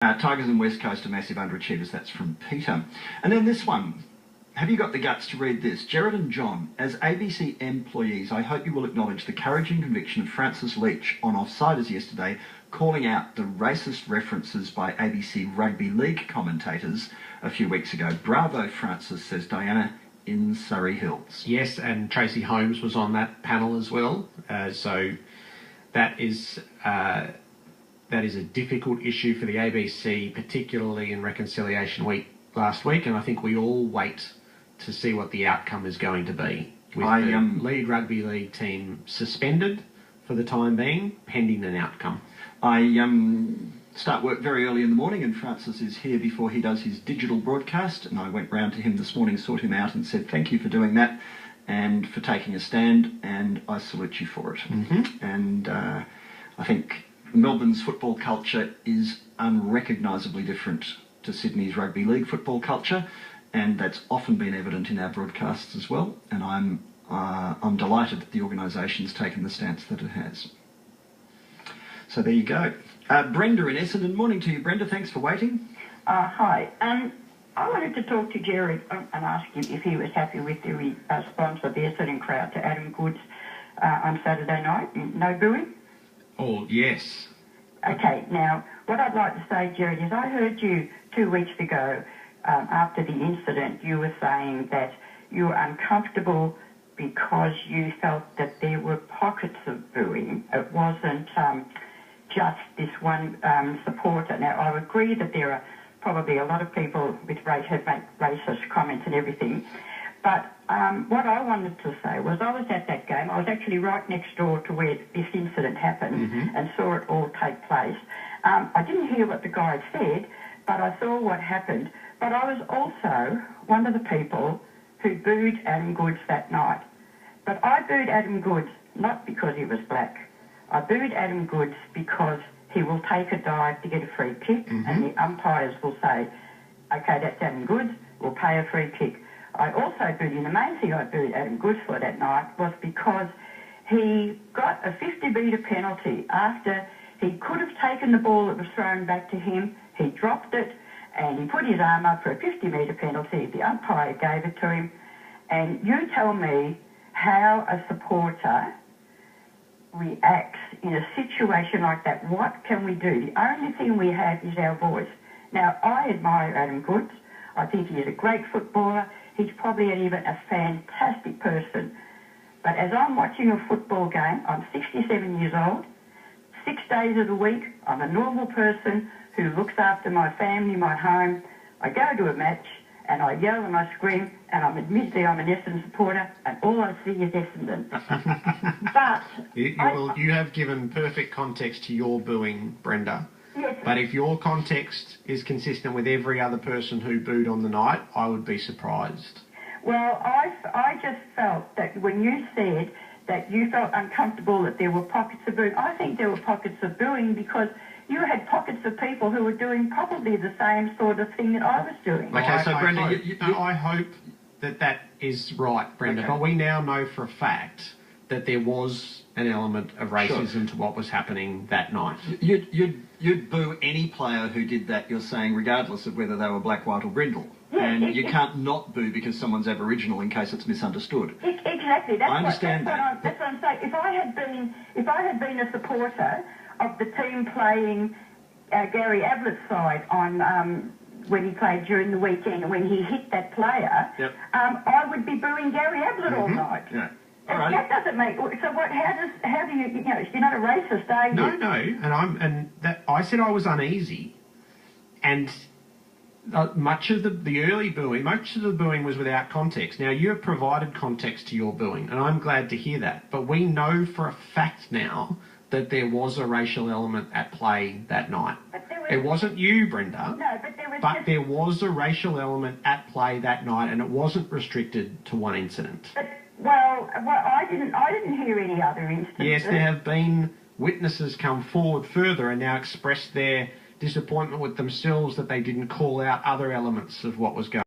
Tigers and West Coast are massive underachievers. That's from Peter. And then this one. Have you got the guts to read this? Jared and John, as ABC employees, I hope you will acknowledge the courage and conviction of Francis Leach on Offsiders yesterday, calling out the racist references by ABC Rugby League commentators a few weeks ago. Bravo, Francis, says Diana in Surrey Hills. Yes, and Tracy Holmes was on that panel as well. So that is a difficult issue for the ABC, particularly in Reconciliation Week last week, and I think we all wait to see what the outcome is going to be. With the lead rugby league team suspended for the time being, pending an outcome. I start work very early in the morning, and Francis is here before he does his digital broadcast, and I went round to him this morning, sought him out and said thank you for doing that and for taking a stand, and I salute you for it. Mm-hmm. And I think Melbourne's football culture is unrecognisably different to Sydney's rugby league football culture, and that's often been evident in our broadcasts as well, and I'm delighted that the organisation's taken the stance that it has. So there you go. Brenda in Essendon. Morning to you, Brenda. Thanks for waiting. Hi. I wanted to talk to Jerry and ask him if he was happy with the response of the Essendon crowd to Adam Goodes on Saturday night. No booing? Oh, yes. Okay, now, what I'd like to say, Jerry, is I heard you 2 weeks ago, after the incident, you were saying that you were uncomfortable because you felt that there were pockets of booing. It wasn't just this one supporter. Now, I agree that there are probably a lot of people with have made racist comments and everything, but what I wanted to say was I was at that game. I was actually right next door to where this incident happened and saw it all take place. I didn't hear what the guy said, but I saw what happened. But I was also one of the people who booed Adam Goodes that night. But I booed Adam Goodes not because he was black. I booed Adam Goodes because he will take a dive to get a free kick, and the umpires will say, okay, that's Adam Goodes, we'll pay a free kick. I also booed him. The main thing I booed Adam Goodes for that night was because he got a 50-metre penalty after he could have taken the ball that was thrown back to him, he dropped it, and he put his arm up for a 50-metre penalty. The umpire gave it to him. And you tell me how a supporter reacts in a situation like that. What can we do? The only thing we have is our voice. Now, I admire Adam Goodes. I think he's a great footballer. He's probably even a fantastic person. But as I'm watching a football game, I'm 67 years old, 6 days of the week, I'm a normal person who looks after my family, my home. I go to a match and I yell and I scream, and I'm admittedly I'm an Essendon supporter, and all I see is Essendon. But you have given perfect context to your booing, Brenda. Yes. But if your context is consistent with every other person who booed on the night, I would be surprised. Well, I just felt that when you said that you felt uncomfortable that there were pockets of booing, I think there were pockets of booing because you had pockets of people who were doing probably the same sort of thing that I was doing. Okay, so Brenda, I hope that is right, Brenda. Okay. But we now know for a fact that there was an element of racism to what was happening that night. You'd boo any player who did that, you're saying, regardless of whether they were black, white or brindle. Yeah, and you can't not boo because someone's Aboriginal in case it's misunderstood. Exactly. That's I understand that. That's what I'm saying. If I had been a supporter of the team playing Gary Ablett's side on when he played during the weekend and when he hit that player, I would be booing Gary Ablett all night. Yeah. All right. That doesn't make so. What? How do you? You're not a racist, are you? No. I said I was uneasy, and much of the early booing, much of the booing was without context. Now you have provided context to your booing, and I'm glad to hear that. But we know for a fact now that there was a racial element at play that night. It wasn't you, Brenda. No, but there was a racial element at play that night, and it wasn't restricted to one incident. Well, I didn't hear any other instances. Yes, there have been witnesses come forward further and now express their disappointment with themselves that they didn't call out other elements of what was going on.